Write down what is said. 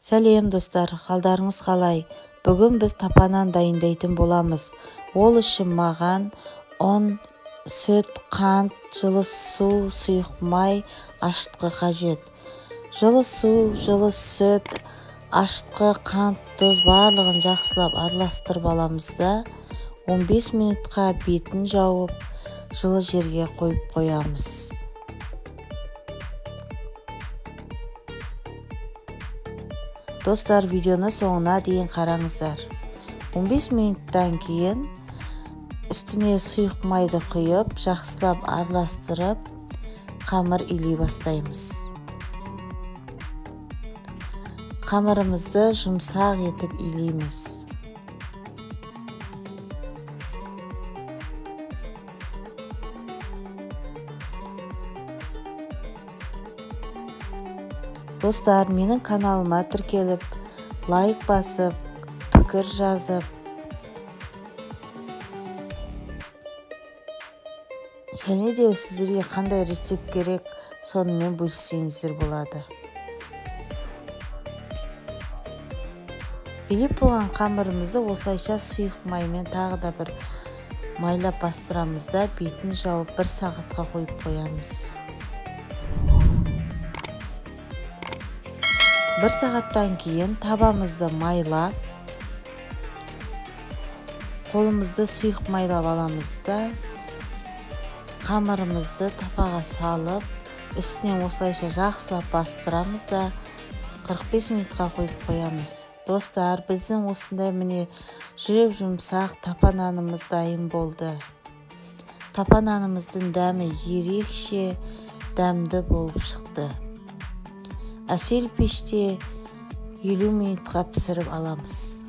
Сәлем достар, қалдарыңыз қалай? Бүгін біз тапанан дайындайтын боламыз. Ол үшін маған ұн, сүт, қант, жылы су, сұйық май, ашытқы қажет. Жылы су, жылы сүт, ашытқы, қант, тұз барлығын жақсылап араластырып аламыз да 15 минутқа бетін жауып, жылы жерге қойып қоямыз. Достар, видеоны соңына дейін қараңыздар. 15 минуттан кейін үстіне сұйық майды құйып, жақсылап араластырып, қамыр илей бастаймыз. Қамырымызды жұмсақ етіп илейміз. Достар, менің каналыма тіркеліп, лайк басып, пікір жазып, және де сіздерге қандай рецепт керек, сонымен бөліссеңіздер болады. Илеп болған қамырымызды осылайша сұйық маймен тағы да бір майлап бастырамыз да бетін жауып 1 сағатқа қойып қоямыз. 1 сағаттан кейін табамызды майлап, қолымызды сұйық майлап аламыз да, қамырымызды тапаға салып, үстінен осылайша жақсылап бастырамыз да 45 минутқа қойып қоямыз. Достар, біздің осындай міне жүрек жұмсақ тапа нанымыз дайын болды. Тапа нанымыздың дәмі ерекше дәмді болып шықты. Әсел пеште 50 минутқа пісіріп аламыз.